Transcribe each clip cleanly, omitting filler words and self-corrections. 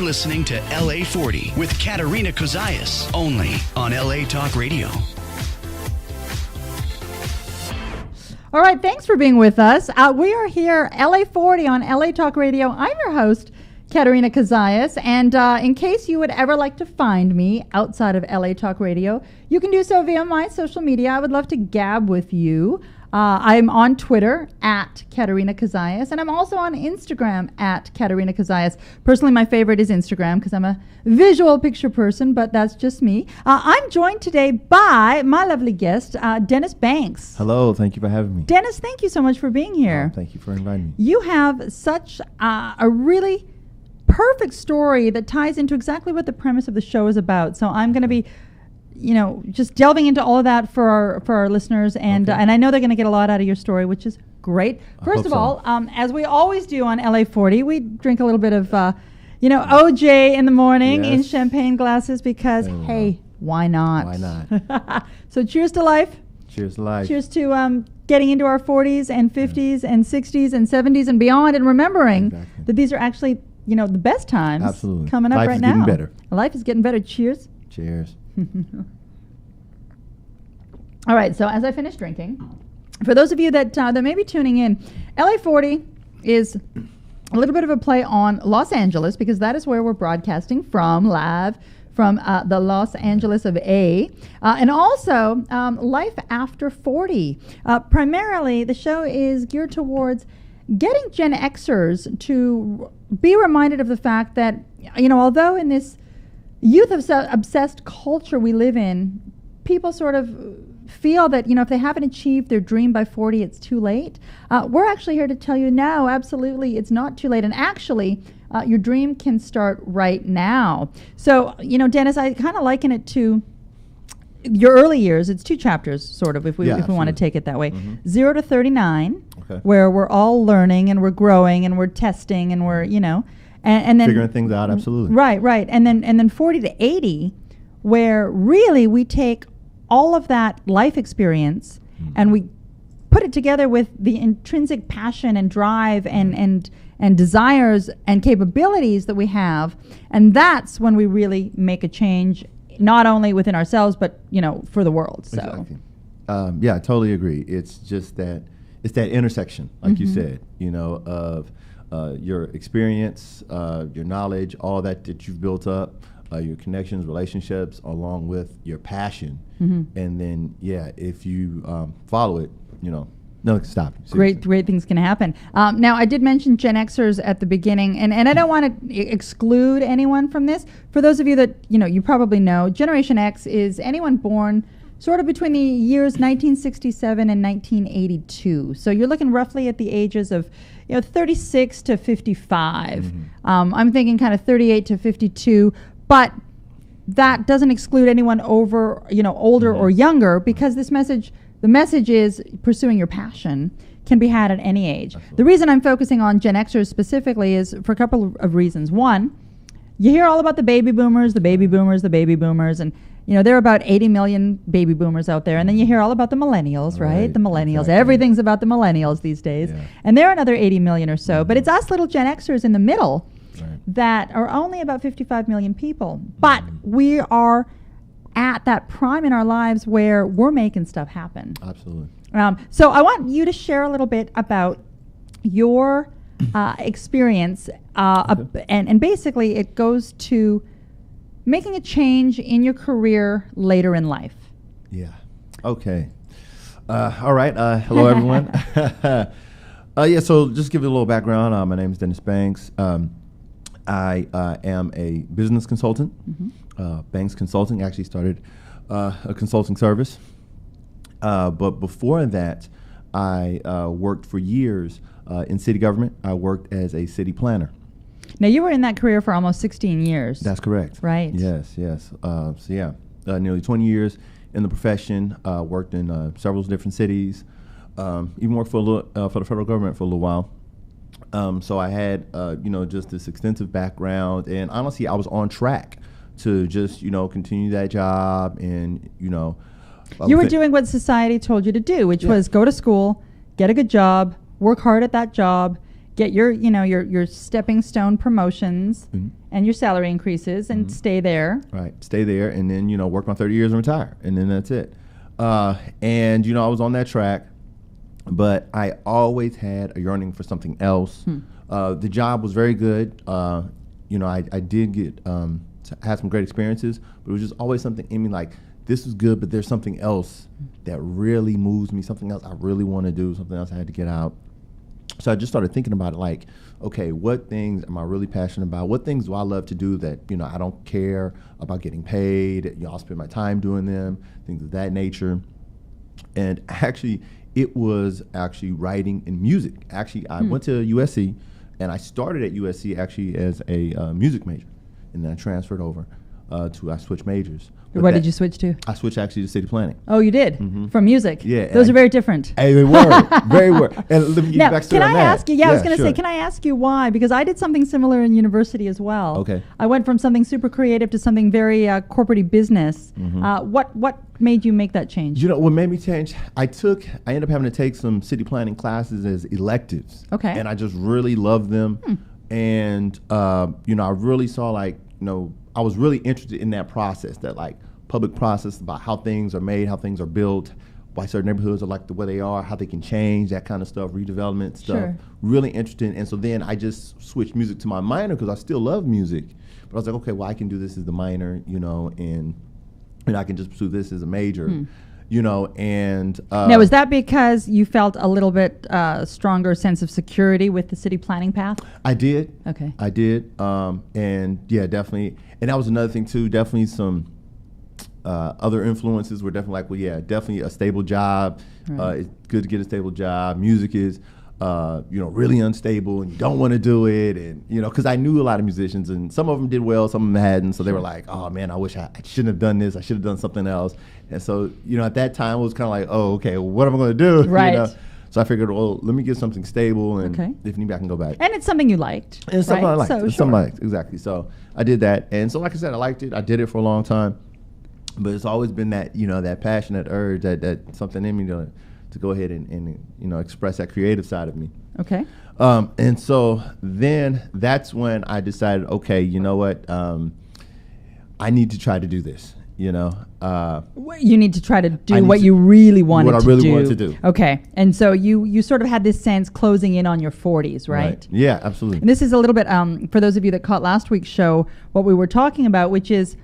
listening to LA40 with Katerina Cozias, only on LA Talk Radio. All right, thanks for being with us. We are here, LA40 on LA Talk Radio. I'm your host, Katerina Cozias, and in case you would ever like to find me outside of LA Talk Radio, you can do so via my social media. I would love to gab with you. I'm on Twitter at Katerina Cozias, and I'm also on Instagram at Katerina Cozias. Personally, my favorite is Instagram because I'm a visual picture person, but that's just me. I'm joined today by my lovely guest, Dennis Banks. Hello, thank you for having me. Dennis, thank you so much for being here. Thank you for inviting me. You have such a really perfect story that ties into exactly what the premise of the show is about. So I'm going to be just delving into all of that for our listeners, and and I know they're going to get a lot out of your story, which is great. First of all, as we always do on LA40, we drink a little bit of, OJ in the morning in champagne glasses because, hey, why not? Why not? So cheers to life. Cheers to life. Cheers to getting into our 40s and 50s and 60s and 70s and beyond, and remembering that these are actually, the best times coming up right now. Life is getting better. Life is getting better. Cheers. Cheers. All right, so as I finish drinking, for those of you that may be tuning in, LA40 is a little bit of a play on Los Angeles because that is where we're broadcasting from, live from the Los Angeles of A. And also Life After 40. Primarily, the show is geared towards getting Gen Xers to be reminded of the fact that, although in this youth-obsessed culture we live in, people sort of feel that, if they haven't achieved their dream by 40, it's too late. We're actually here to tell you, no, absolutely, it's not too late. And actually, your dream can start right now. So, Dennis, I kind of liken it to your early years. It's 2 chapters, sort of, if we want to take it that way. 0 to 39, where we're all learning and we're growing and we're testing and we're, and then figuring things out, absolutely. Right. And then 40 to 80, where really we take all of that life experience and we put it together with the intrinsic passion and drive and desires and capabilities that we have, and that's when we really make a change, not only within ourselves but for the world. So exactly. I totally agree. It's just that that intersection, like you said, of your experience, your knowledge, all that you've built up, your connections, relationships, along with your passion. And then, if you follow it, nothing can stop you. Great things can happen. Now, I did mention Gen Xers at the beginning, and I don't want to exclude anyone from this. For those of you that, you probably know, Generation X is anyone born sort of between the years 1967 and 1982. So you're looking roughly at the ages of 36 to 55. I'm thinking kind of 38 to 52, but that doesn't exclude anyone over, older or younger, because the message is pursuing your passion can be had at any age. Absolutely. The reason I'm focusing on Gen Xers specifically is for a couple of reasons. One, you hear all about the baby boomers, and there are about 80 million baby boomers out there. And then you hear all about the millennials, right? The millennials. Exactly. Everything's about the millennials these days. Yeah. And there are another 80 million or so. But it's us little Gen Xers in the middle that are only about 55 million people. But we are at that prime in our lives where we're making stuff happen. Absolutely. So I want you to share a little bit about your experience. And basically it goes to making a change in your career later in life. Yeah. Okay. All right. Hello, everyone. So just give you a little background. My name is Dennis Banks. I am a business consultant. Banks Consulting actually started a consulting service. But before that, I worked for years in city government. I worked as a city planner. Now, you were in that career for almost 16 years. That's correct. Right. Yes. Nearly 20 years in the profession. Worked in several different cities. Even worked for the federal government for a little while. So I had, just this extensive background, and honestly, I was on track to just, continue that job, and, you were doing what society told you to do, which was go to school, get a good job, work hard at that job, get your, your stepping stone promotions and your salary increases and stay there. Right. Stay there and then, work my 30 years and retire. And then that's it. And, I was on that track, but I always had a yearning for something else. The job was very good. I did get, had some great experiences, but it was just always something in me like, this is good, but there's something else that really moves me, something else I really want to do, something else I had to get out. So I just started thinking about it like, okay, what things am I really passionate about? What things do I love to do that, I don't care about getting paid? I'll spend my time doing them, things of that nature. And actually, it was actually writing and music. Actually, I went to USC, and I started at USC actually as a music major. And then I transferred over I switched majors. What did you switch to? I switched actually to city planning. Oh, you did? From music? Yeah. Those are very different. Hey, they were. Very were. And let me give you back can I ask you? Yeah, I was going to sure. say, can I ask you why? Because I did something similar in university as well. Okay. I went from something super creative to something very corporate-y business. What made you make that change? What made me change? I ended up having to take some city planning classes as electives. Okay. And I just really loved them. And, I really saw I was really interested in that process, that public process about how things are made, how things are built, why certain neighborhoods are the way they are, how they can change, that kind of stuff, redevelopment stuff. Sure. Really interested. And so then I just switched music to my minor because I still love music. But I was like, okay, well, I can do this as the minor, and I can just pursue this as a major, and... now, is that because you felt a little bit stronger sense of security with the city planning path? I did. Okay. I did. And yeah, definitely. And that was another thing too, definitely some other influences were definitely definitely a stable job. Right. It's good to get a stable job. Music is, really unstable and you don't want to do it. And, because I knew a lot of musicians and some of them did well, some of them hadn't. So they were like, oh man, I wish I shouldn't have done this. I should have done something else. And so, at that time it was kind of like, oh, okay, well, what am I going to do? Right. So I figured, well, let me get something stable and Okay. if need be, I can go back. And it's something you liked. And it's something I liked. So, It's something I liked, exactly. So I did that. And so like I said, I liked it. I did it for a long time. But it's always been that, that passion, that urge, that something in me to go ahead and express that creative side of me. Okay. And so then that's when I decided, okay, you know what? I need to try to do this, You need to try to do what you really wanted to do. What I really wanted to do. Okay. And so you sort of had this sense closing in on your 40s, right? Yeah, absolutely. And this is a little bit, for those of you that caught last week's show, what we were talking about, which is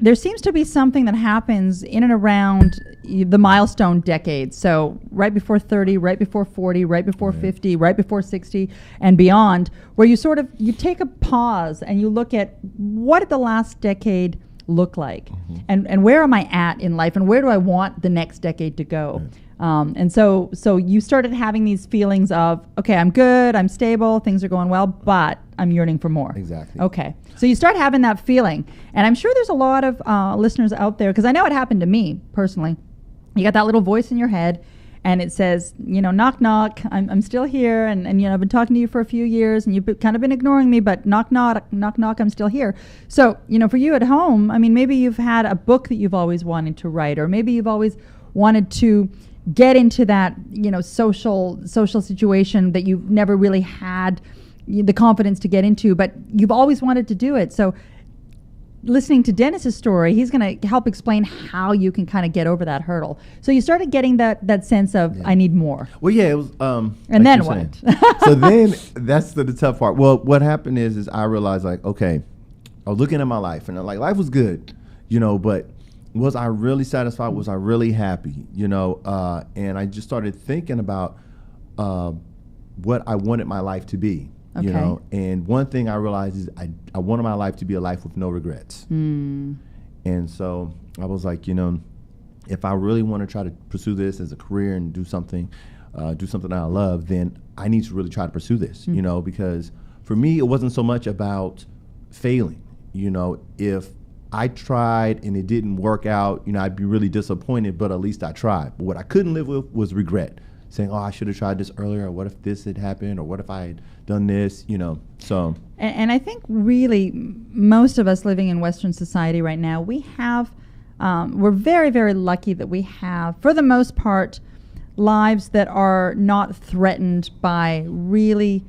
there seems to be something that happens in and around the milestone decades. So right before 30, right before 40, right before 50, right before 60 and beyond, where you take a pause and you look at what did the last decade look like, and where am I at in life, and where do I want the next decade to go? And so you started having these feelings of, okay, I'm good, I'm stable, things are going well, but I'm yearning for more. Exactly. Okay. So you start having that feeling, and I'm sure there's a lot of listeners out there, because I know it happened to me personally. You got that little voice in your head, and it says, knock, knock, I'm still here, and I've been talking to you for a few years, and you've kind of been ignoring me, but knock, knock, knock, knock, I'm still here. So, for you at home, I mean, maybe you've had a book that you've always wanted to write, or maybe you've always wanted to get into that, social situation that you've never really had the confidence to get into, but you've always wanted to do it. So listening to Dennis's story, he's going to help explain how you can kind of get over that hurdle. So you started getting that sense of, I need more. Well, yeah, it was. And like then what? So then that's the tough part. Well, what happened is I realized, okay, I was looking at my life, and life was good, but was I really satisfied? Was I really happy? And I just started thinking about what I wanted my life to be. Okay. And one thing I realized is I wanted my life to be a life with no regrets. And so I was like, if I really want to try to pursue this as a career and do something that I love, then I need to really try to pursue this, because for me, it wasn't so much about failing. If I tried and it didn't work out, I'd be really disappointed, but at least I tried. But what I couldn't live with was regret. Saying, I should have tried this earlier, or what if this had happened, or what if I had done this, so. And I think really most of us living in Western society right now, we have, we're very, very lucky that we have, for the most part, lives that are not threatened by really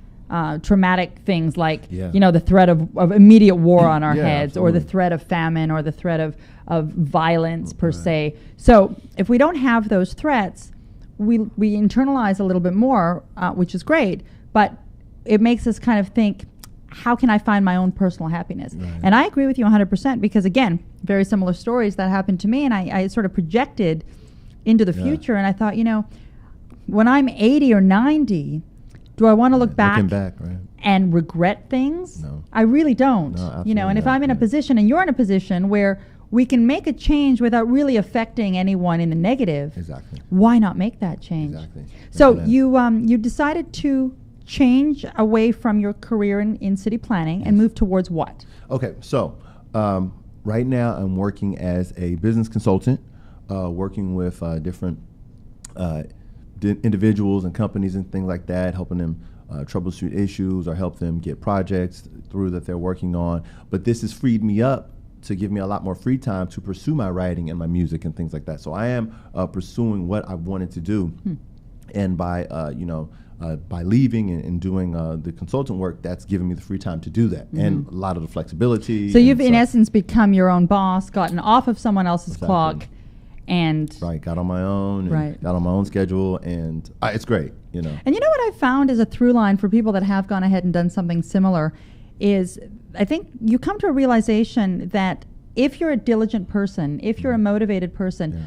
traumatic things like, Yeah. the threat of immediate war on our Yeah, heads, or the absolutely. threat of famine, or the threat of violence per Right. se. So if we don't have those threats, we internalize a little bit more, which is great, but it makes us kind of think, how can I find my own personal happiness? Right. And I agree with you 100% because, again, very similar stories that happened to me, and I sort of projected into the Yeah. future, and I thought, when I'm 80 or 90, do I want to look Looking back back, right? and regret things? No. I really don't. No, And absolutely if not, I'm in a yeah. position and you're in a position where we can make a change without really affecting anyone in the negative, Exactly. why not make that change? Exactly. So That's it. you decided to change away from your career in city planning and move towards what? Okay, so right now I'm working as a business consultant, working with different individuals and companies and things like that, helping them troubleshoot issues or help them get projects through that they're working on. But this has freed me up to give me a lot more free time to pursue my writing and my music and things like that. So I am pursuing what I wanted to do, and by leaving and doing the consultant work, that's given me the free time to do that, and a lot of the flexibility. So and you've, in essence, become your own boss, gotten off of someone else's Exactly. clock, and right, got on my own, and Right. got on my own schedule, and it's great, And what I found is a through line for people that have gone ahead and done something similar is, I think you come to a realization that if you're a diligent person, if you're a motivated person, Yeah.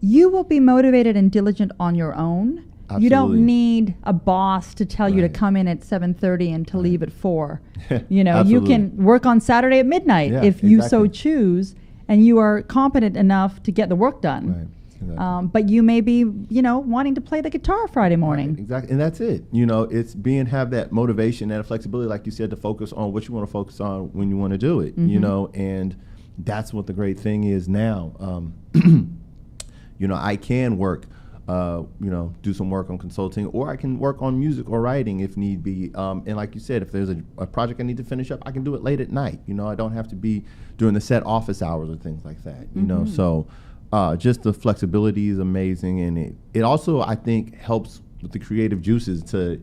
you will be motivated and diligent on your own. You Absolutely. don't need a boss to tell you to Right. come in at 7:30 and to leave at 4. You Absolutely. can work on Saturday at midnight Yeah, if you so exactly. choose, and you are competent enough to get the work done. Right. Exactly. But you may be, wanting to play the guitar Friday morning. Right, exactly, and that's it. It's have that motivation and flexibility, like you said, to focus on what you want to focus on when you want to do it. And that's what the great thing is now. I can work, do some work on consulting, or I can work on music or writing if need be. And like you said, if there's a project I need to finish up, I can do it late at night. I don't have to be during the set office hours or things like that. So. Just the flexibility is amazing, and it also, I think, helps with the creative juices to,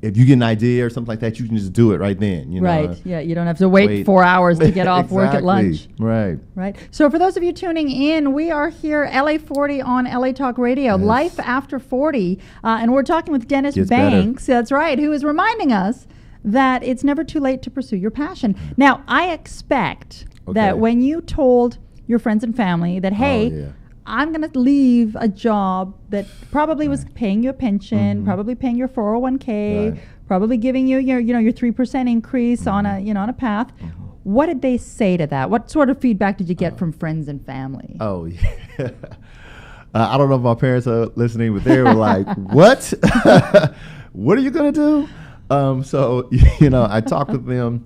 if you get an idea or something like that, you can just do it right then. Right. Yeah. You don't have to wait 4 hours to get off work at lunch. Right. Right. So for those of you tuning in, we are here, LA40 on LA Talk Radio, Yes. Life After 40, and we're talking with Dennis Gets Banks. That's right, who is reminding us that it's never too late to pursue your passion. Now, I expect that Okay. when you told your friends and family that, hey, yeah. I'm going to leave a job that probably was paying you a pension, probably paying your 401k, Right. probably giving you your 3% increase on a path. What did they say to that? What sort of feedback did you get from friends and family? Oh, yeah. I don't know if my parents are listening, but they were like, what? What are you going to do? So, I talked with them.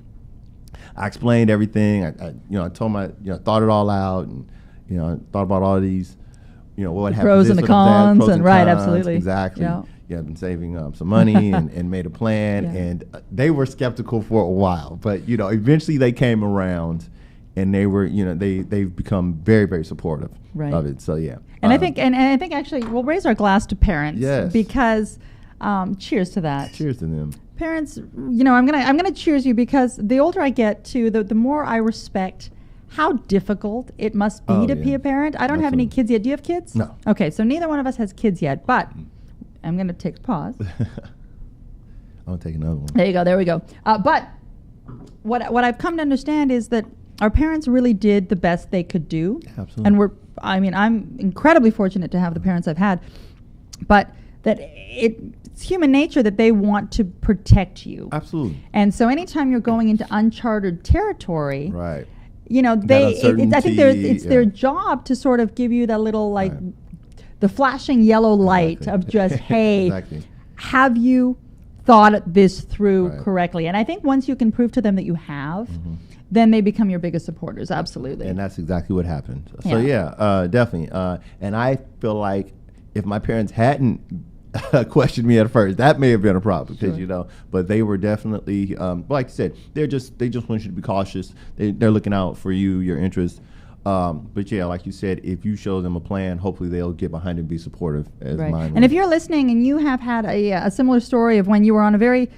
I explained everything. I told thought it all out, and thought about all these, what happened. Pros and the cons, pros and right, cons, absolutely. exactly. Yeah. I've been saving some money and made a plan, Yeah. and they were skeptical for a while, but eventually they came around, and they were, they've become very, very supportive Right. of it. So yeah, And I think actually we'll raise our glass to parents, Yes. because cheers to that. cheers to them. Parents, I'm gonna cheers you, because the older I get too, the more I respect how difficult it must be to be yeah. a parent. I don't have any Absolutely. kids yet. Do you have kids? No. Okay, so neither one of us has kids yet, but I'm gonna take a pause. I'll take another one. There you go. There we go. But what I've come to understand is that our parents really did the best they could do. Absolutely. And I'm incredibly fortunate to have the parents I've had, but that it's human nature that they want to protect you. Absolutely. And so anytime you're going into uncharted territory, Right. I think it's their yeah. job to sort of give you that little, like, Right. the flashing yellow light Exactly. of just, hey, Exactly. have you thought this through Right. correctly? And I think once you can prove to them that you have, then they become your biggest supporters. Absolutely. And that's exactly what happened. So yeah, definitely. And I feel like if my parents hadn't questioned me at first, that may have been a problem, because but they were definitely like you said, they just want you to be cautious. They're looking out for you, your interests. But yeah, like you said, if you show them a plan, hopefully they'll get behind it and be supportive as Right. mine. And if you're listening and you have had a similar story of when you were on a very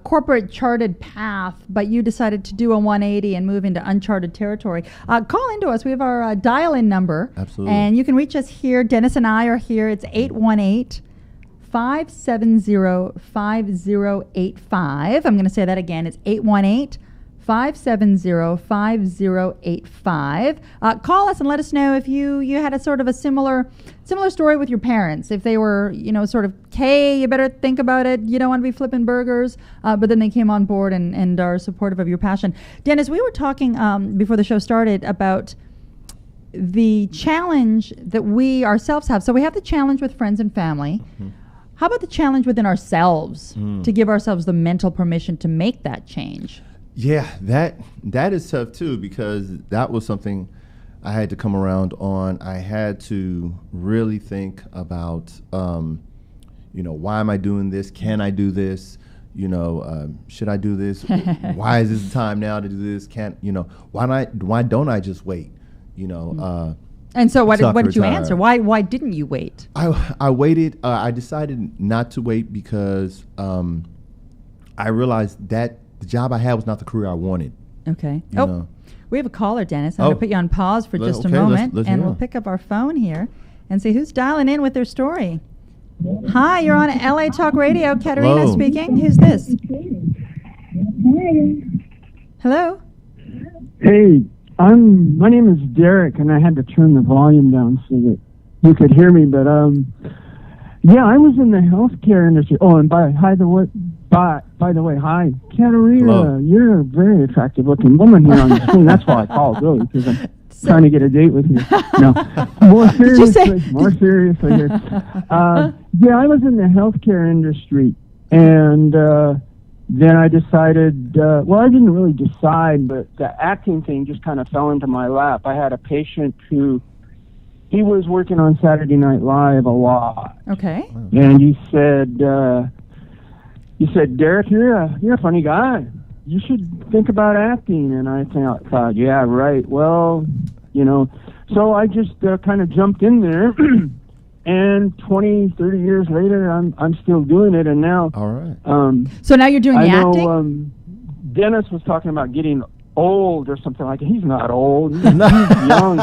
corporate charted path, but you decided to do a 180 and move into uncharted territory, call into us. We have our dial-in number. Absolutely. And you can reach us here. Dennis and I are here. It's 818-570-5085. I'm going to say that again. It's 818-570-5085. Call us and let us know if you had a sort of a similar story with your parents. If they were, sort of, hey, you better think about it. You don't want to be flipping burgers. But then they came on board and are supportive of your passion. Dennis, we were talking before the show started about the challenge that we ourselves have. So we have the challenge with friends and family. Mm-hmm. How about the challenge within ourselves to give ourselves the mental permission to make that change? Yeah, that is tough too, because that was something I had to come around on. I had to really think about, why am I doing this? Can I do this? Should I do this? Why is this the time now to do this? Why don't I just wait? And so what did you answer? Why didn't you wait? I waited. I decided not to wait because I realized that the job I had was not the career I wanted. Okay. We have a caller, Dennis. I'm going to put you on pause for just a moment, and we'll pick up our phone here and see who's dialing in with their story. Hi, you're on LA Talk Radio. Katerina speaking. Who's this? Hello? Hey, my name is Derek, and I had to turn the volume down so that you could hear me. But I was in the healthcare industry. Oh, and by the way, hi, Katerina. Hello. You're a very attractive-looking woman here on the screen. That's why I called, really, because I'm trying to get a date with you. No, more seriously here. I was in the healthcare industry, and then I decided, I didn't really decide, but the acting thing just kind of fell into my lap. I had a patient who, he was working on Saturday Night Live a lot. Okay. And he said, Derek, you're a funny guy. You should think about acting. And I thought, yeah, right. Well, so I just kind of jumped in there. And 20, 30 years later, I'm still doing it. And now, all right. So now you're doing the acting? I know Dennis was talking about getting old or something like that. He's not old. He's young.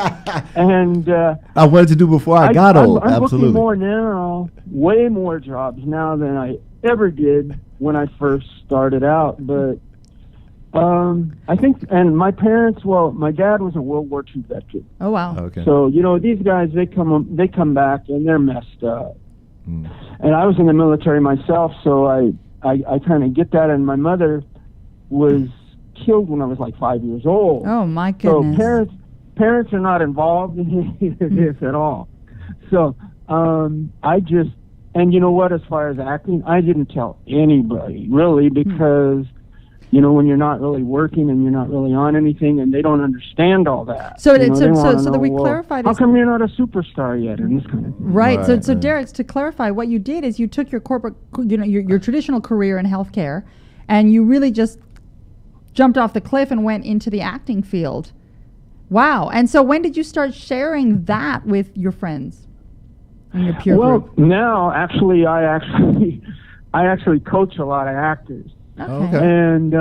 And I wanted to do before I got old. I'm Absolutely. booking more now, way more jobs now than I ever did when I first started out. But I think, and my parents, my dad was a World War II veteran. Oh, wow. Okay. So, these guys, they come back and they're messed up. And I was in the military myself, so I kind of get that. And my mother was killed when I was like 5 years old. Oh, my goodness. So parents are not involved in any of this at all. So I just, and you know what, as far as acting, I didn't tell anybody, really, because when you're not really working and you're not really on anything, and they don't understand all that. So that we clarified. How come you're not a superstar yet? And this kind of thing. Right. So Derek, to clarify, what you did is you took your corporate, your traditional career in healthcare, and you really just jumped off the cliff and went into the acting field. Wow. And so when did you start sharing that with your friends and your peer group? Well, now actually, I actually coach a lot of actors. Okay. And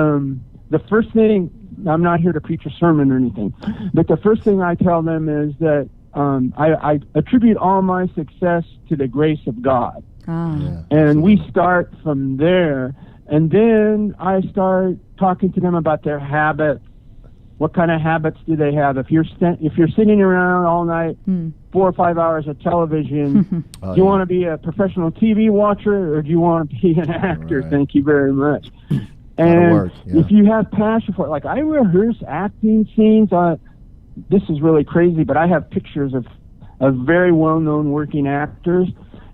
the first thing, I'm not here to preach a sermon or anything, but the first thing I tell them is that I attribute all my success to the grace of God. And we start from there. And then I start talking to them about their habits. What kind of habits do they have? If you're sitting around all night, 4 or 5 hours of television, do you want to be a professional TV watcher or do you want to be an actor? Right. Thank you very much. And if you have passion for it, like I rehearse acting scenes. This is really crazy, but I have pictures of very well-known working actors,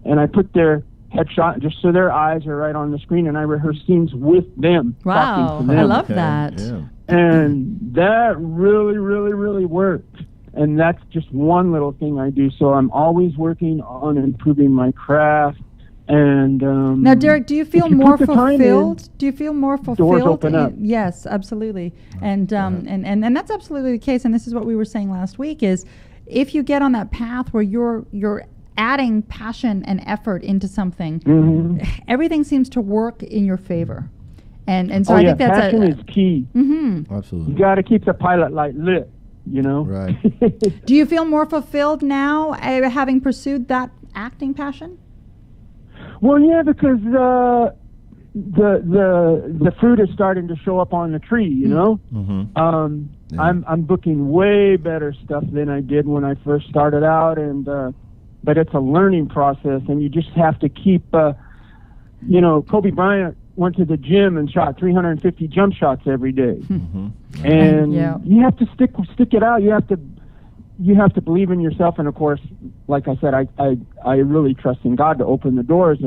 and I put their headshot just so their eyes are right on the screen, and I rehearse scenes with them. Wow, to them. I love that. Yeah. And that really, really, really worked. And that's just one little thing I do. So I'm always working on improving my craft. And now, Derek, do you feel if you more put the time in, fulfilled? Do you feel more fulfilled? doors open up. Yes, absolutely. And that's absolutely the case. And this is what we were saying last week: is if you get on that path where you're adding passion and effort into something, everything seems to work in your favor. And so I think that's passion is key. Absolutely. You got to keep the pilot light lit. Right. Do you feel more fulfilled now, having pursued that acting passion? Well, yeah, because the fruit is starting to show up on the tree. Yeah. I'm booking way better stuff than I did when I first started out, and but it's a learning process, and you just have to keep. Kobe Bryant went to the gym and shot 350 jump shots every day, and you have to stick it out. You have to believe in yourself, and of course, like I said, I really trust in God to open the doors.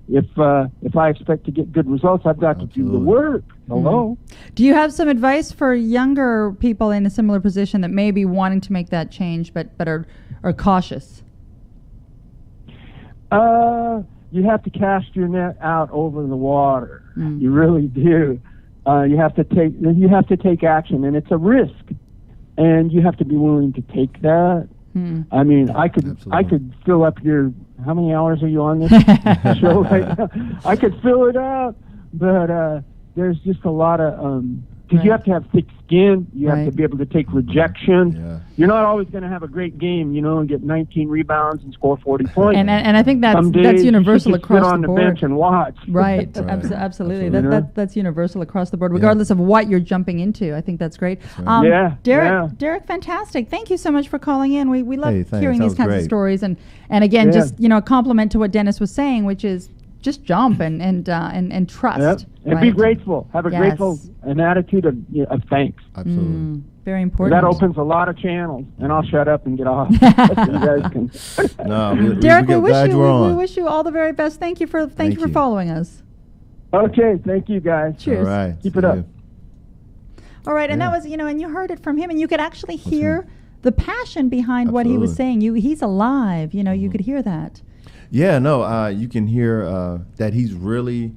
If I expect to get good results, I've got to do the work. Hello. Do you have some advice for younger people in a similar position that may be wanting to make that change, but are cautious? You have to cast your net out over the water. You really do. You have to take action, and it's a risk, and you have to be willing to take that. I mean, I could fill up your. How many hours are you on this show right now? I could fill it up, but there's just a lot of. Because you have to have thick skin. You have to be able to take rejection. Yeah. You're not always going to have a great game, and get 19 rebounds and score 40 points. And I think that's universal across sit on the bench and watch. Right. Absolutely. That's universal across the board, regardless of what you're jumping into. I think that's great. Right. Derek, fantastic. Thank you so much for calling in. We love hearing these kinds of stories. And again, just a compliment to what Dennis was saying, which is just jump and trust. Yep. And be grateful. Have a grateful an attitude of thanks. Absolutely. Very important. That opens a lot of channels, and I'll shut up and get off. You guys can. Derek, we wish you all the very best. Thank you for following us. Okay, thank you guys. Cheers. All right. Keep it up. All right, and that was and you heard it from him, and you could actually hear the passion behind what he was saying. He's alive. You could hear that. Yeah, no, you can hear that he's really,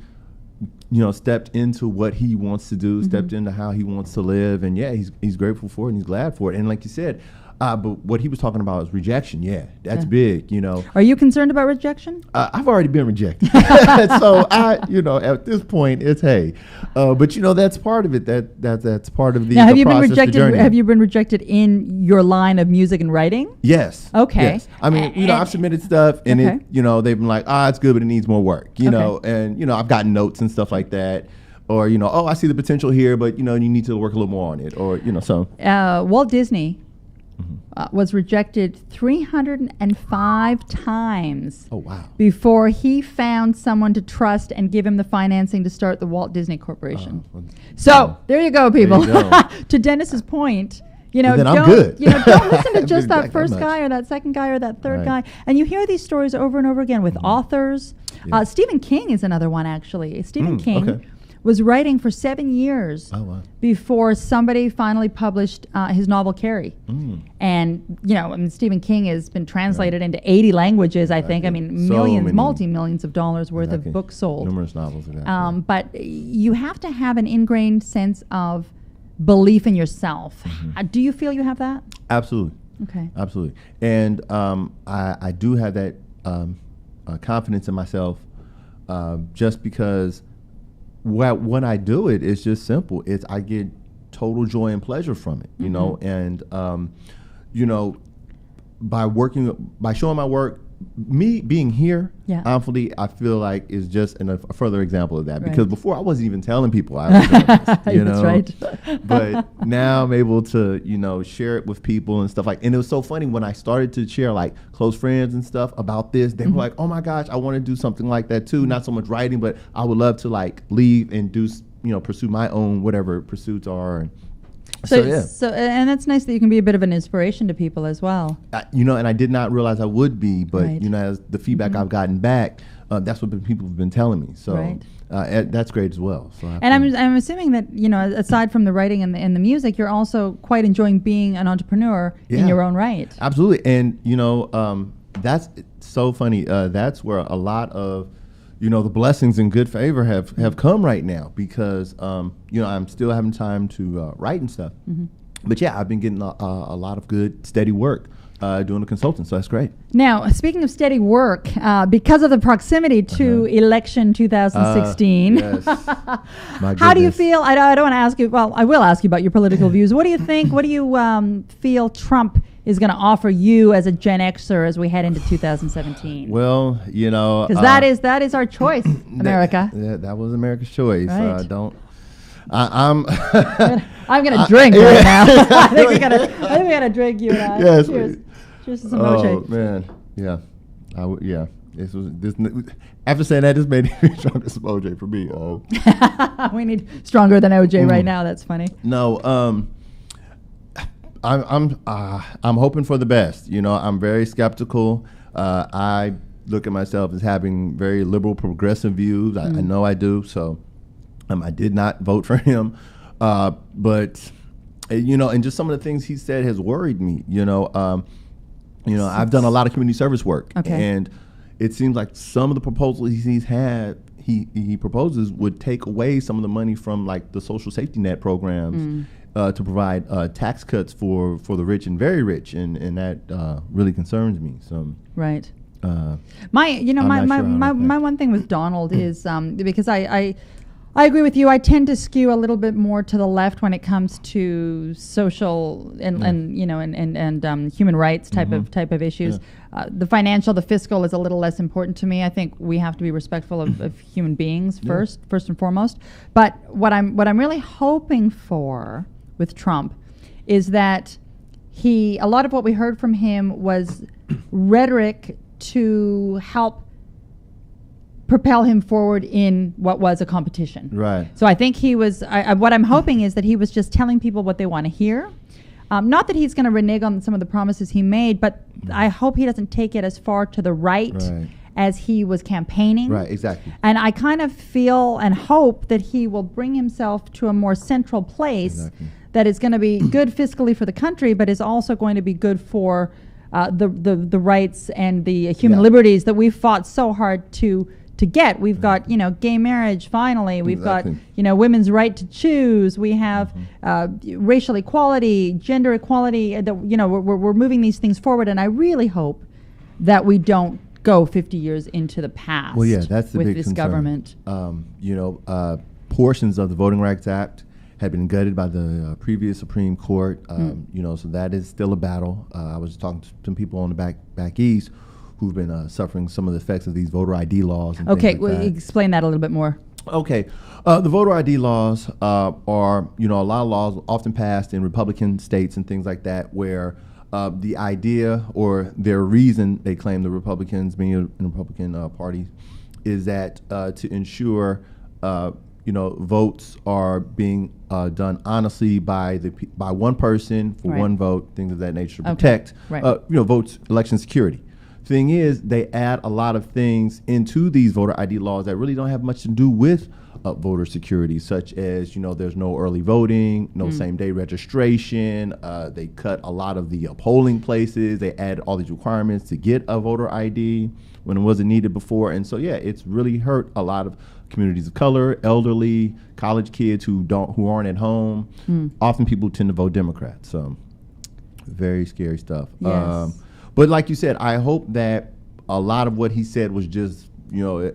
stepped into what he wants to do, stepped into how he wants to live, and he's grateful for it and he's glad for it. And like you said, but what he was talking about is rejection. Yeah, that's big. Are you concerned about rejection? I've already been rejected, so at this point it's but that's part of it. That's part of the. Now, have the you been process, the rejected? journey. Have you been rejected in your line of music and writing? Yes. Okay. Yes. I mean, I've submitted stuff, and it, they've been like, it's good, but it needs more work. And I've gotten notes and stuff like that. Or, I see the potential here, but, you need to work a little more on it. Or, so. Walt Disney was rejected 305 times. Oh, wow. Before he found someone to trust and give him the financing to start the Walt Disney Corporation. So, there you go, people. There you go. To Dennis's point, then don't, I'm good. Don't listen to just that first much. guy or that second guy or that third guy. And you hear these stories over and over again with authors. Yeah. Stephen King is another one, actually. Stephen King was writing for 7 years before somebody finally published his novel Carrie. And, Stephen King has been translated into 80 languages, I think. I mean, multi-millions of dollars worth of books sold. Numerous novels. But you have to have an ingrained sense of belief in yourself. Do you feel you have that? Absolutely. Okay. Absolutely. And I do have that confidence in myself just because when I do it, it's just simple. I get total joy and pleasure from it, and by showing my work, me being here, honestly, I feel like is just a further example of that. Because before I wasn't even telling people I was doing this, That's right. But now I'm able to, share it with people and stuff and it was so funny when I started to share close friends and stuff about this. They were like, "Oh my gosh, I want to do something like that too. Not so much writing, but I would love to leave and do, pursue my own whatever pursuits are." And So and that's nice that you can be a bit of an inspiration to people as well. And I did not realize I would be, but as the feedback I've gotten back, that's what people have been telling me. So that's great as well. So and I'm assuming that aside from the writing and the music, you're also quite enjoying being an entrepreneur in your own right. Absolutely, and that's so funny. That's where a lot of the blessings and good favor have come right now because, I'm still having time to write and stuff. Mm-hmm. But yeah, I've been getting a lot of good, steady work doing the consulting, so that's great. Now, speaking of steady work, because of the proximity to election 2016, yes. How do you feel? I don't want to ask you. Well, I will ask you about your political views. What do you think? What do you feel Trump is going to offer you as a Gen Xer as we head into 2017? Well, because that is our choice, America. That was America's choice. Right. I'm going to drink right now. I think we got to drink, you and I. Yes. Cheers. Cheers to some OJ. Oh man, yeah, yeah. This after saying that, this made me stronger some OJ for me. We need stronger than OJ right now. That's funny. No, I'm hoping for the best. I'm very skeptical. I look at myself as having very liberal, progressive views. I know I do. So, I did not vote for him, but and just some of the things he said has worried me. I've done a lot of community service work, and it seems like some of the proposals he proposes would take away some of the money from like the social safety net programs to provide tax cuts for the rich and very rich, and that really concerns me. So right. My one thing with Donald is because I agree with you. I tend to skew a little bit more to the left when it comes to social and human rights type of issues. Yeah. The financial, the fiscal is a little less important to me. I think we have to be respectful of human beings first and foremost. But what I'm really hoping for with Trump is that a lot of what we heard from him was rhetoric to help propel him forward in what was a competition. Right. So I think he was, what I'm hoping is that he was just telling people what they want to hear. Not that he's going to renege on some of the promises he made, but I hope he doesn't take it as far to the right as he was campaigning. Right, exactly. And I kind of feel and hope that he will bring himself to a more central place that is going to be good fiscally for the country, but is also going to be good for the rights and the human liberties that we've fought so hard to get. We've got, gay marriage, finally. We've got, women's right to choose. We have racial equality, gender equality. We're moving these things forward, and I really hope that we don't go 50 years into the past. Well, yeah, that's the with big this concern. Government. Portions of the Voting Rights Act had been gutted by the previous Supreme Court. So that is still a battle. I was talking to some people on the back east who've been suffering some of the effects of these voter ID laws. And okay, things like that. Explain that a little bit more. Okay, the voter ID laws are, a lot of laws often passed in Republican states and things like that, where the idea or their reason, they claim, the Republicans, being in the Republican Party, is that to ensure, votes are being done honestly by one person for one vote, things of that nature, to protect, votes, election security. Thing is, they add a lot of things into these voter ID laws that really don't have much to do with voter security, such as, there's no early voting, no same-day registration. They cut a lot of the polling places. They add all these requirements to get a voter ID when it wasn't needed before. And so, it's really hurt a lot of communities of color, elderly, college kids who aren't at home. Often people tend to vote Democrat. So, very scary stuff. Yes. But like you said, I hope that a lot of what he said was just,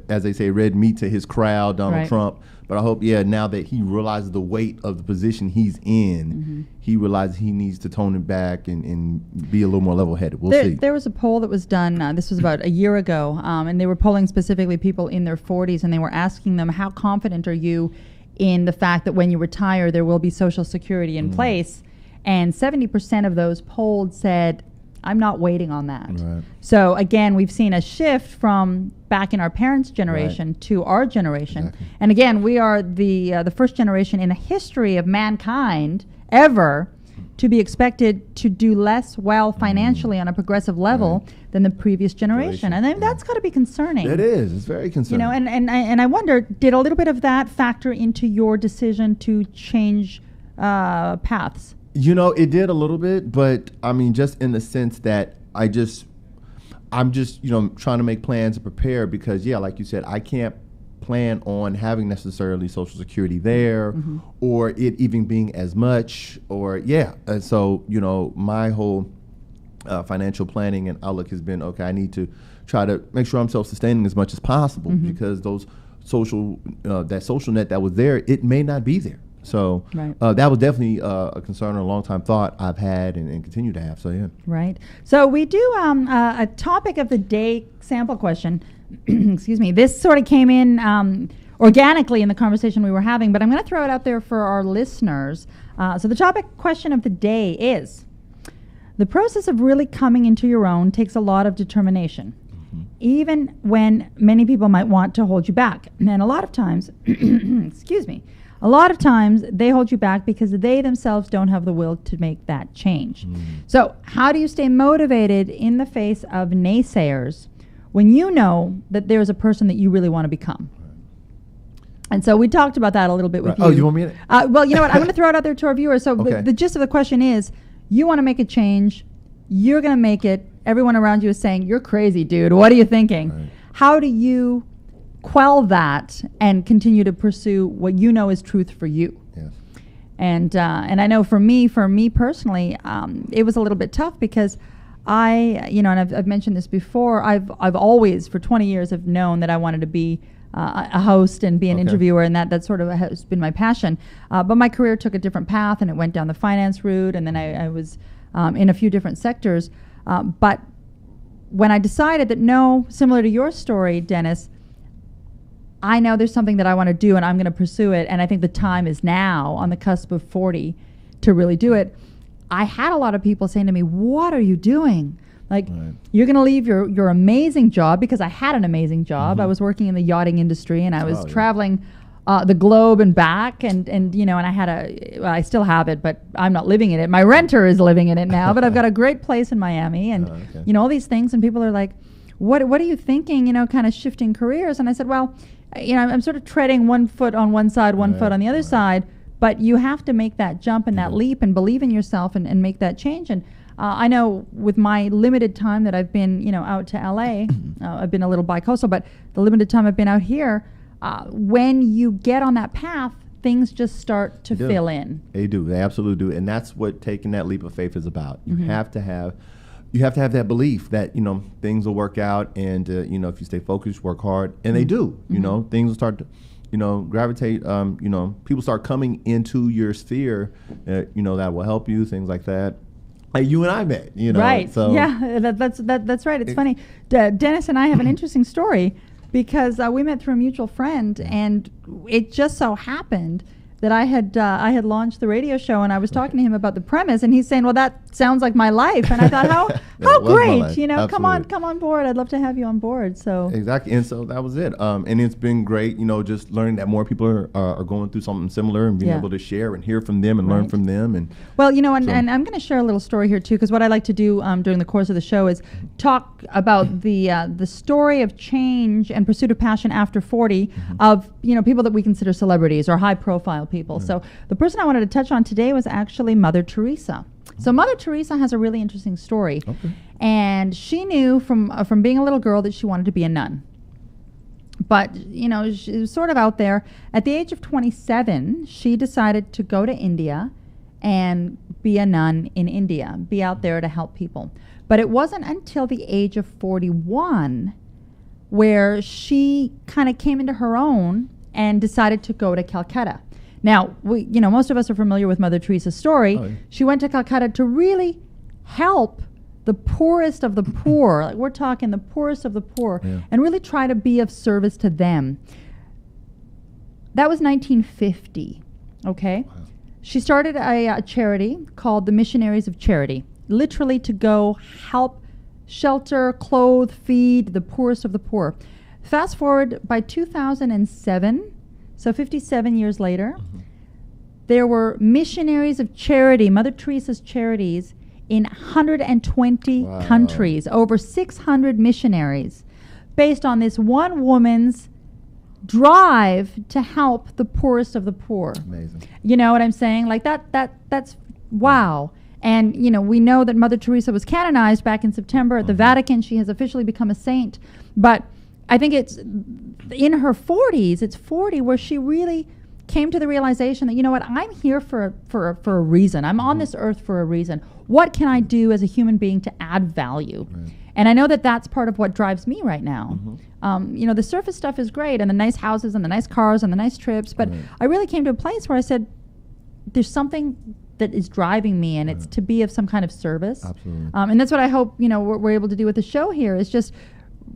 as they say, red meat to his crowd, Donald Trump. But I hope, now that he realizes the weight of the position he's in, he realizes he needs to tone it back and be a little more level-headed. We'll see. There was a poll that was done, this was about a year ago, and they were polling specifically people in their 40s, and they were asking them, how confident are you in the fact that when you retire, there will be Social Security in place? And 70% of those polled said, I'm not waiting on that. Right. So again, we've seen a shift from back in our parents' generation to our generation. Exactly. And again, we are the first generation in the history of mankind ever to be expected to do less well financially on a progressive level than the previous generation. And then that's got to be concerning. It is. It's very concerning. And I wonder, did a little bit of that factor into your decision to change paths? It did a little bit, but I mean, just in the sense that I I'm just, trying to make plans and prepare because, like you said, I can't plan on having necessarily Social Security there or it even being as much or, And so, my whole financial planning and outlook has been, okay, I need to try to make sure I'm self-sustaining as much as possible because those that social net that was there, it may not be there. So that was definitely a concern or a long-time thought I've had and continue to have. So, yeah. Right. So we do a topic of the day sample question. Excuse me. This sort of came in organically in the conversation we were having, but I'm going to throw it out there for our listeners. So the topic question of the day is, the process of really coming into your own takes a lot of determination, even when many people might want to hold you back. And a lot of times, excuse me, a lot of times they hold you back because they themselves don't have the will to make that change. So how do you stay motivated in the face of naysayers when you know that there's a person that you really want to become? And so we talked about that a little bit with you. Oh, you want me to? Well, you know what? I'm going to throw it out there to our viewers. So the gist of the question is, you want to make a change. You're going to make it. Everyone around you is saying, you're crazy, dude. What are you thinking? Right. How do you quell that and continue to pursue what you know is truth for you? Yes. And I know for me personally, it was a little bit tough because and I've mentioned this before. I've always, for 20 years, have known that I wanted to be a host and be an interviewer, and that sort of has been my passion. But my career took a different path, and it went down the finance route, and then I was in a few different sectors. But when I decided that no, similar to your story, Dennis, I know there's something that I want to do, and I'm going to pursue it, and I think the time is now, on the cusp of 40, to really do it. I had a lot of people saying to me, what are you doing? Like, you're going to leave your amazing job, because I had an amazing job. I was working in the yachting industry, and I was traveling the globe and back, and I had I still have it, but I'm not living in it. My renter is living in it now, but I've got a great place in Miami, and all these things, and people are like, what are you thinking, kind of shifting careers? And I said, well, I'm sort of treading one foot on one side, one foot on the other side, but you have to make that jump and that leap and believe in yourself and make that change. And I know with my limited time that I've been, out to LA, I've been a little bi-coastal, but the limited time I've been out here, when you get on that path, things just start to fill in. They do. They absolutely do. And that's what taking that leap of faith is about. You have to have that belief that, things will work out, and, if you stay focused, work hard, and they do, things will start to, gravitate, people start coming into your sphere, that will help you, things like that. Like you and I met, Right. So yeah, that's right. It's funny. Dennis and I have an interesting story, because we met through a mutual friend, and it just so happened that I had launched the radio show, and I was talking to him about the premise, and he's saying, well, that sounds like my life. And I thought, how great, come on board. I'd love to have you on board. So exactly. And so that was it. And it's been great, just learning that more people are going through something similar, and being able to share and hear from them and learn from them. And well, and I'm going to share a little story here too, because what I like to do during the course of the show is talk about the story of change and pursuit of passion after 40 of people that we consider celebrities or high profile people. So the person I wanted to touch on today was actually Mother Teresa. So Mother Teresa has a really interesting story, and she knew from being a little girl that she wanted to be a nun. But she was sort of out there. At the age of 27, she decided to go to India and be a nun in India, be out there to help people. But it wasn't until the age of 41 where she kind of came into her own and decided to go to Calcutta. Now, most of us are familiar with Mother Teresa's story. She went to Calcutta to really help the poorest of the poor. Like, we're talking the poorest of the poor, and really try to be of service to them. That was 1950, okay? Wow. She started a charity called the Missionaries of Charity, literally to go help shelter, clothe, feed the poorest of the poor. Fast forward by 2007, so 57 years later, there were Missionaries of Charity, Mother Teresa's charities, in 120 countries, over 600 missionaries, based on this one woman's drive to help the poorest of the poor. Amazing. You know what I'm saying? Like that's wow. And, we know that Mother Teresa was canonized back in September at the Vatican. She has officially become a saint. But I think it's in her 40s, it's 40, where she really came to the realization that, you know what, I'm here for a reason. I'm on this earth for a reason. What can I do as a human being to add value? Right. And I know that that's part of what drives me right now. The surface stuff is great, and the nice houses and the nice cars and the nice trips, but I really came to a place where I said, there's something that is driving me, and it's to be of some kind of service. Absolutely. And that's what I hope, we're able to do with the show here, is just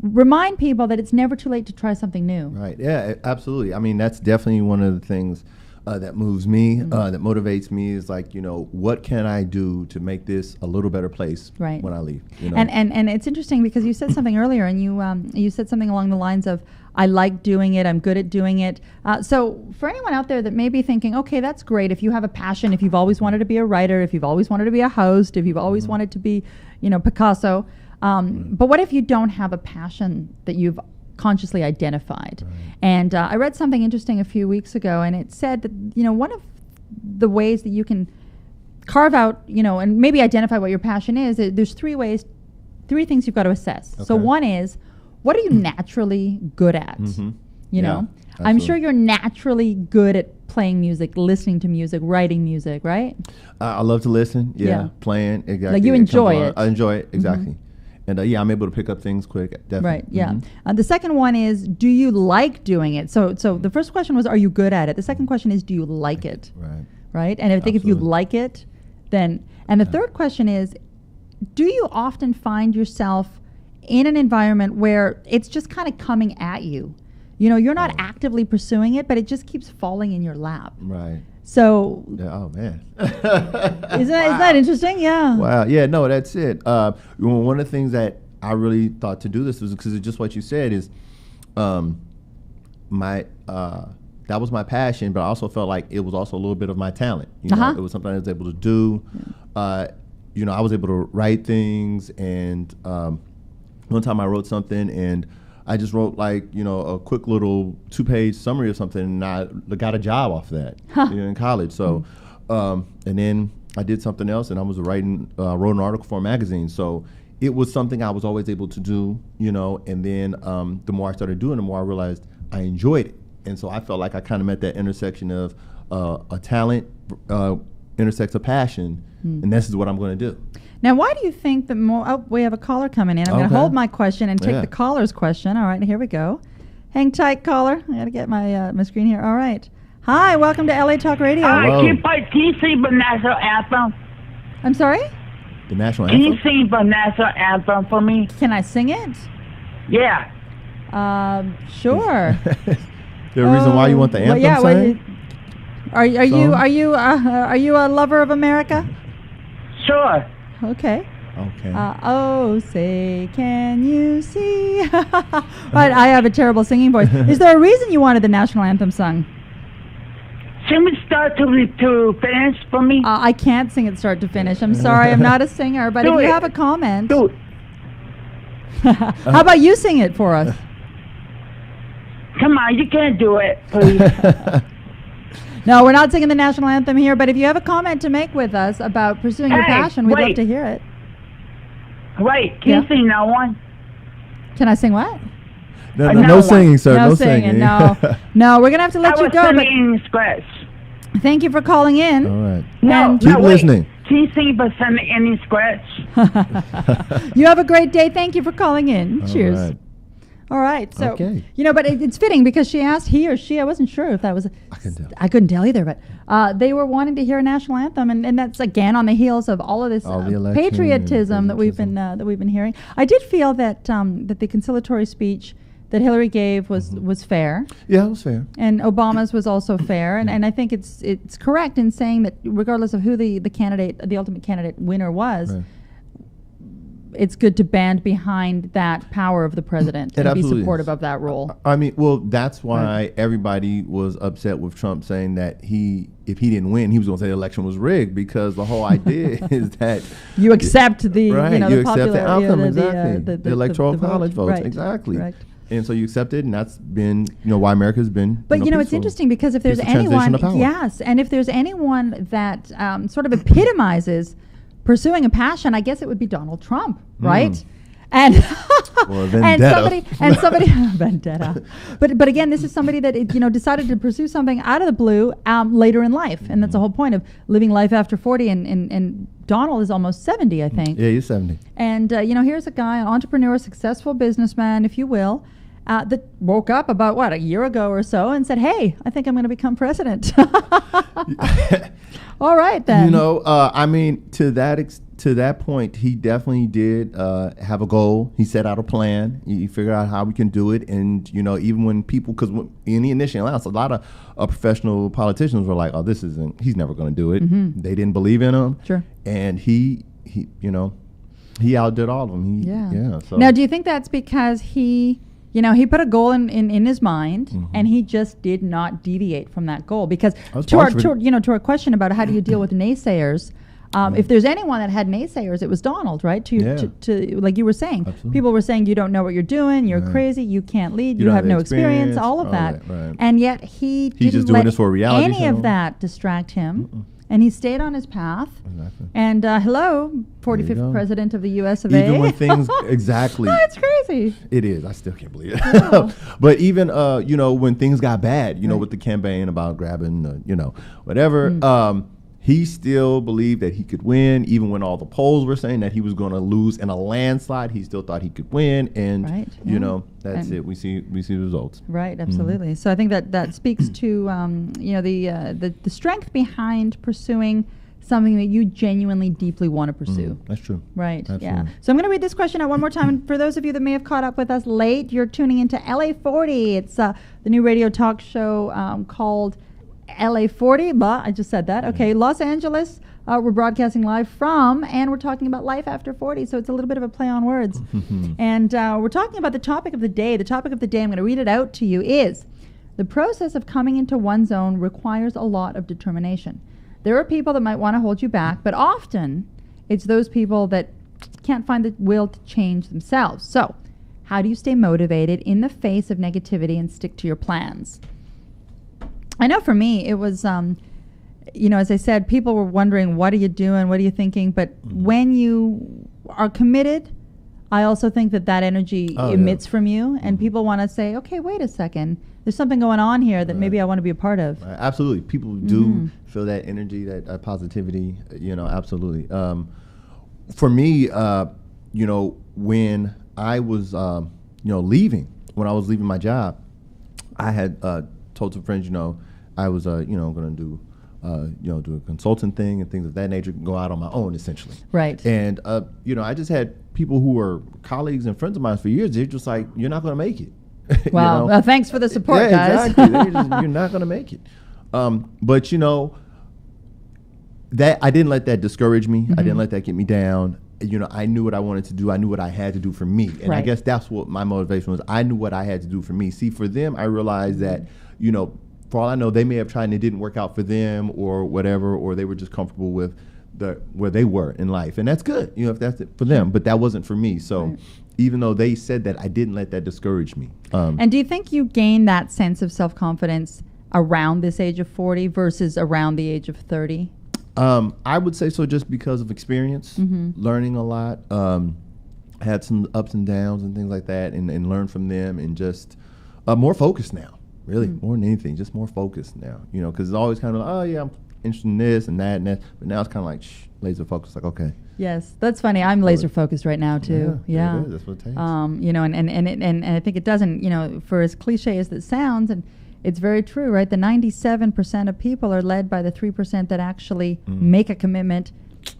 remind people that it's never too late to try something new. Right. Yeah, absolutely. I mean, that's definitely one of the things that moves me, that motivates me, is like, what can I do to make this a little better place when I leave? And it's interesting because you said something earlier, and you said something along the lines of, I like doing it, I'm good at doing it. So for anyone out there that may be thinking, okay, that's great, if you have a passion, if you've always wanted to be a writer, if you've always wanted to be a host, if you've always wanted to be, Picasso, but what if you don't have a passion that you've consciously identified? And I read something interesting a few weeks ago, and it said that, one of the ways that you can carve out, and maybe identify what your passion is, there's three things you've got to assess. Okay. So one is, what are you naturally good at? I'm sure you're naturally good at playing music, listening to music, writing music, right? I love to listen. Playing. Exactly. Like you enjoy it. I enjoy it, exactly. And I'm able to pick up things quick, definitely. Right, yeah. The second one is, do you like doing it? So the first question was, are you good at it? The second question is, do you like it? Right? And I think if you like it, then... And the third question is, do you often find yourself in an environment where it's just kind of coming at you? You're not actively pursuing it, but it just keeps falling in your lap. Right. So... oh, man. Isn't that interesting? Yeah. Wow. Yeah, no, that's it. One of the things that I really thought to do this was because it's just what you said is that was my passion, but I also felt like it was also a little bit of my talent. It was something I was able to do. I was able to write things, and one time I wrote something, and I just wrote a quick little 2-page summary of something, and I got a job off that in college. So, and then I did something else, and I was wrote an article for a magazine. So it was something I was always able to do, and then the more I started doing it, the more I realized I enjoyed it. And so I felt like I kind of met that intersection of a talent intersects a passion, and this is what I'm going to do. Now, why do you think that more... Oh, we have a caller coming in. I'm going to hold my question and take the caller's question. All right, here we go. Hang tight, caller. I got to get my screen here. All right. Hi, welcome to LA Talk Radio. Hi, can you sing the national anthem? I'm sorry? The national anthem? Can you sing the national anthem for me? Can I sing it? Yeah. Sure. Is there a reason why you want the anthem sang? Are you a lover of America? Sure. Okay. Oh, say, can you see? Right, I have a terrible singing voice. Is there a reason you wanted the national anthem sung? Can we start to finish for me? I can't sing it start to finish. I'm sorry, I'm not a singer, but if you have a comment. Do it. How about you sing it for us? Come on, you can't do it, please. No, we're not singing the national anthem here, but if you have a comment to make with us about pursuing your passion, we'd love to hear it. Wait, can you sing that one? Can I sing what? No singing, sir. No singing. No, we're going to have to let you go. But scratch. Thank you for calling in. All right. No, keep listening. Can you sing but send any scratch? You have a great day. Thank you for calling in. Cheers. Right. All right. So, but it's fitting because she asked he or she. I wasn't sure if that was. I couldn't tell either, but they were wanting to hear a national anthem, and that's again on the heels of all of this patriotism that we've been hearing. I did feel that that the conciliatory speech that Hillary gave was fair. Yeah, it was fair. And Obama's was also fair, and I think it's correct in saying that regardless of who the ultimate candidate winner was. Right. It's good to band behind that power of the president and be supportive of that role. I mean, well, that's why everybody was upset with Trump saying that if he didn't win, he was going to say the election was rigged, because the whole idea is that you accept the you the accept the outcome, exactly, the electoral the college votes, right. exactly. Correct. And so you accept it, and that's been why America's been. But it's interesting because if there's anyone, and if there's anyone that sort of epitomizes pursuing a passion, I guess it would be Donald Trump, right? And Or vendetta. and somebody vendetta. But again, this is somebody that decided to pursue something out of the blue later in life, and that's the whole point of living life after 40. And Donald is almost 70, I think. Yeah, he's 70. And here's a guy, an entrepreneur, successful businessman, if you will, that woke up about a year ago or so and said, "Hey, I think I'm going to become president." All right then. I mean, to that point, he definitely did have a goal. He set out a plan. He figured out how we can do it. And, even when people, because in the initial announced, a lot of professional politicians were like, oh, he's never going to do it. Mm-hmm. They didn't believe in him. Sure. And he outdid all of them. So. Now, do you think that's because he put a goal in his mind, and he just did not deviate from that goal? Because to our question about how do you deal with naysayers, if there's anyone that had naysayers, it was Donald, right? To like you were saying, Absolutely. People were saying you don't know what you're doing, you're crazy, you can't lead, you have no experience, all of that. Right. And yet he didn't just doing let this for a reality any show. of that distract him. And he stayed on his path. Exactly. And hello, 45th president of the U.S. of A. Even when things exactly. Oh, it's crazy. It is. I still can't believe it. But even when things got bad, with the campaign about grabbing, whatever. He still believed that he could win, even when all the polls were saying that he was going to lose in a landslide. He still thought he could win, and that's it. We see the results. Right, absolutely. So I think that speaks to the strength behind pursuing something that you genuinely deeply want to pursue. That's true. Right. Absolutely. Yeah. So I'm going to read this question out one more time. And for those of you that may have caught up with us late, you're tuning into LA40. It's the new radio talk show called LA40, I just said that. Okay, Los Angeles, we're broadcasting live from, and we're talking about life after 40, so it's a little bit of a play on words. And we're talking about the topic of the day. The topic of the day, I'm going to read it out to you, is the process of coming into one's own requires a lot of determination. There are people that might want to hold you back, but often it's those people that can't find the will to change themselves. So, how do you stay motivated in the face of negativity and stick to your plans? I know for me, it was, as I said, people were wondering, what are you doing? What are you thinking? But when you are committed, I also think that energy emits from you. And people want to say, okay, wait a second. There's something going on here that maybe I want to be a part of. Absolutely. People do feel that energy, that positivity, absolutely. For me, when I was, leaving my job, I had told some friends, I was, going to do, do a consultant thing and things of that nature, go out on my own, essentially. Right. And, I just had people who were colleagues and friends of mine for years. They're just like, you're not going to make it. Wow. Well, thanks for the support, guys. Exactly. You're not going to make it. But, that I didn't let that discourage me. I didn't let that get me down. I knew what I wanted to do. I knew what I had to do for me. And I guess that's what my motivation was. I knew what I had to do for me. See, for them, I realized that, for all I know, they may have tried and it didn't work out for them or whatever, or they were just comfortable with where they were in life. And that's good, if that's it for them. But that wasn't for me. So even though they said that, I didn't let that discourage me. And do you think you gain that sense of self-confidence around this age of 40 versus around the age of 30? I would say so, just because of experience, learning a lot, had some ups and downs and things like that, and learned from them, and just more focused now, really, more than anything, just more focused now, because it's always kind of like, oh yeah, I'm interested in this and that, but now it's kind of like laser focused, like, okay. Yes, that's funny. I'm laser focused right now too. Yeah. That's what it takes. And I think it doesn't, for as cliche as it sounds, and it's very true, right? The 97% of people are led by the 3% that actually make a commitment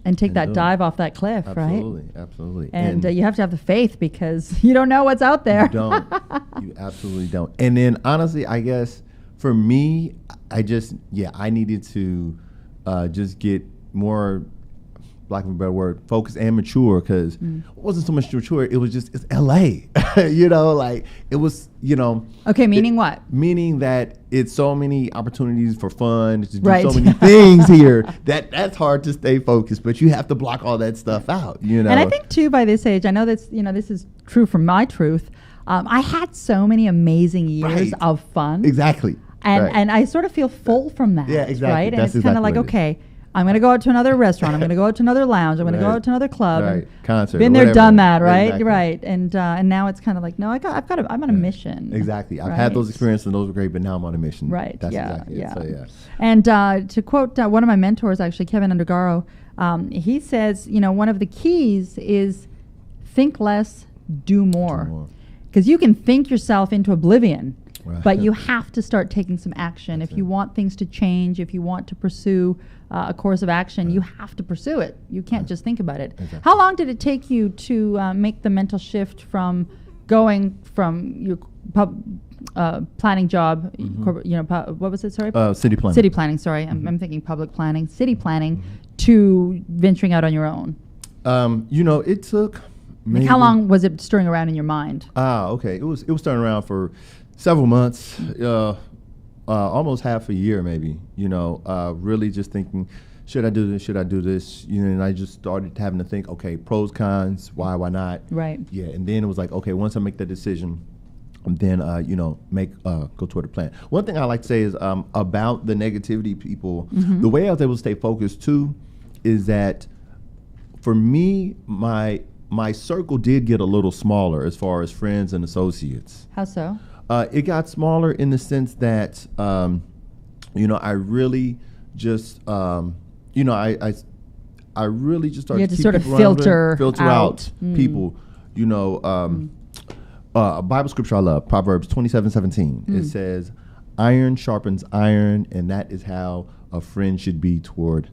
and take that dive off that cliff, right? Absolutely. And you have to have the faith, because you don't know what's out there. You don't. You absolutely don't. And then honestly, I guess for me, I needed to just get more, lack of a better word, focused and mature, because it wasn't so much mature. It was just, it's LA, like it was, Okay, meaning what? Meaning that it's so many opportunities for fun, to do so many things here that's hard to stay focused, but you have to block all that stuff out, And I think too, by this age, I know that's, this is true from my truth. I had so many amazing years of fun. Exactly. And I sort of feel full from that. Yeah, exactly. Right? And That's it's kind of exactly like, okay, I'm going to go out to another restaurant. I'm going to go out to another lounge. I'm going to go out to another club. Right. Concert. Been there, whatever. done that, right? Exactly. Right. And now it's kind of like, no, I'm on a mission. Exactly. I've right? had those experiences and those were great, but now I'm on a mission. Right. That's yeah. exactly Yeah. it. So, And to quote one of my mentors, actually, Kevin Undergaro, he says, one of the keys is think less, do more. Because you can think yourself into oblivion. Right. But you have to start taking some action. If you want things to change, if you want to pursue a course of action, you have to pursue it. You can't just think about it. Exactly. How long did it take you to make the mental shift from going from your planning job, what was it, sorry? City planning. City planning, sorry. I'm thinking public planning, city planning, to venturing out on your own? It took maybe... How long was it stirring around in your mind? Okay. It was stirring around for several months, almost half a year maybe, really just thinking, should I do this? Should I do this? And I just started having to think, okay, pros, cons, why not? Right. Yeah, and then it was like, okay, once I make that decision, then, go toward a plan. One thing I like to say is about the negativity people, the way I was able to stay focused too is that for me, my circle did get a little smaller as far as friends and associates. How so? It got smaller in the sense that, I really just, I really just started You had to keep sort of people around, filter out Mm. people. A Bible scripture I love, Proverbs 27:17. It says, "Iron sharpens iron, and that is how a friend should be toward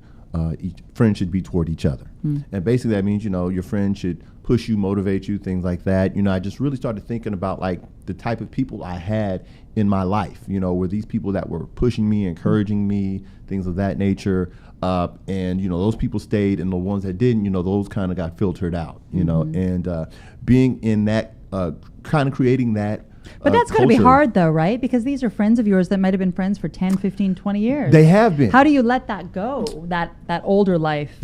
each other." And basically, that means your friend should push you, motivate you, things like that. I just really started thinking about like the type of people I had in my life. Were these people that were pushing me, encouraging me, things of that nature. And those people stayed, and the ones that didn't, those kind of got filtered out. And being in that, kind of creating that. But that's got to be culture. hard, though, right? Because these are friends of yours that might have been friends for 10, 15, 20 years. They have been. How do you let that go, that older life?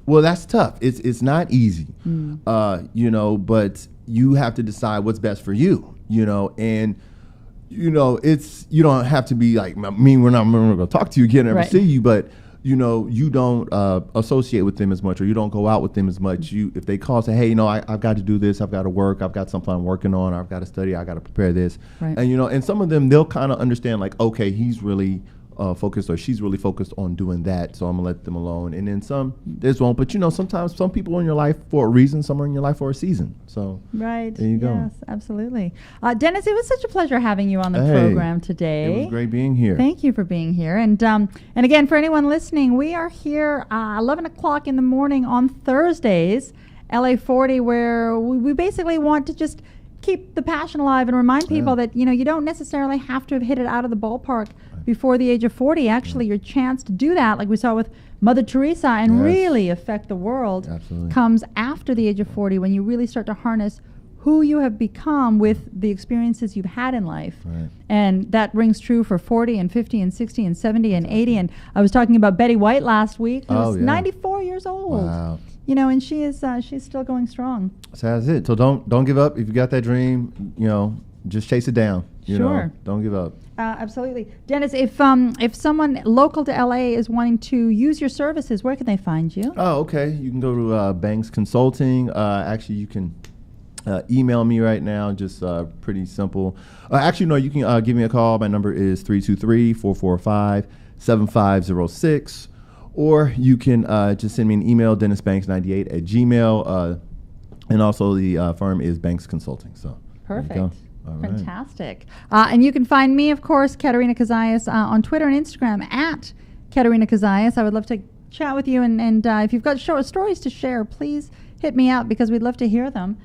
Well, that's tough. It's not easy, but you have to decide what's best for you, and, it's, you don't have to be like, we're not going to talk to you again, never see you, but, you don't associate with them as much, or you don't go out with them as much. If they call, say, hey, I've got to do this, I've got to work, I've got something I'm working on, I've got to study, I got to prepare this. Right. And, and some of them, they'll kind of understand like, okay, he's really focused, or she's really focused on doing that, so I'm gonna let them alone. And then some, this won't. But sometimes some people are in your life for a reason, some are in your life for a season. So right, there you go. Yes, absolutely. Dennis, it was such a pleasure having you on the program today. It was great being here. Thank you for being here. And again, for anyone listening, we are here 11 o'clock in the morning on Thursdays, LA40, where we basically want to just keep the passion alive and remind people that you don't necessarily have to have hit it out of the ballpark before the age of 40. Actually, your chance to do that, like we saw with Mother Teresa, and really affect the world, comes after the age of 40, when you really start to harness who you have become with the experiences you've had in life. Right. And that rings true for 40 and 50 and 60 and 70 and 80. And I was talking about Betty White last week, who's 94 years old. Wow. And she is she's still going strong. So that's it. So don't give up. If you got that dream, just chase it down. Sure. Don't give up. Absolutely. Dennis, if someone local to LA is wanting to use your services, where can they find you? Oh, okay. You can go to Banks Consulting. Actually, you can email me right now. Just pretty simple. Actually, no, you can give me a call. My number is 323-445-7506. Or you can just send me an email, dennisbanks98@gmail. And also the firm is Banks Consulting. So perfect. All right. Fantastic. And you can find me, of course, Katerina Cozias, on Twitter and Instagram at Katerina Cozias. I would love to chat with you. And if you've got short stories to share, please hit me up, because we'd love to hear them.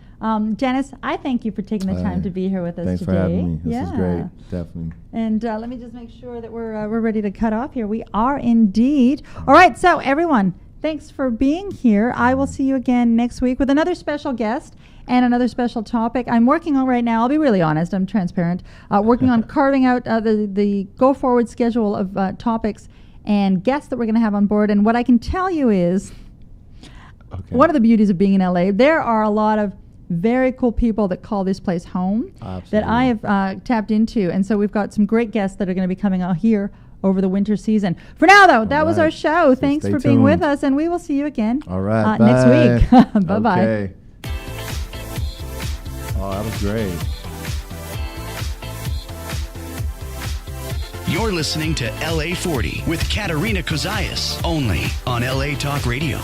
Dennis, I thank you for taking the time to be here with us Thanks today. for having me. This is great, definitely. And let me just make sure that we're ready to cut off here. We are indeed. All right, so everyone, thanks for being here. I will see you again next week with another special guest and another special topic. I'm working on right now, I'll be really honest, I'm transparent, working on carving out the go-forward schedule of topics and guests that we're going to have on board. And what I can tell you is, one of the beauties of being in LA, there are a lot of very cool people that call this place home. Absolutely. That I have tapped into. And so we've got some great guests that are going to be coming out here over the winter season. For now, though, that was right. our show. So Thanks stay for being with tuned. us, and we will see you again All right. next bye. week. Bye-bye. Okay. Oh, that was great. You're listening to LA40 with Katerina Cozias, only on LA Talk Radio.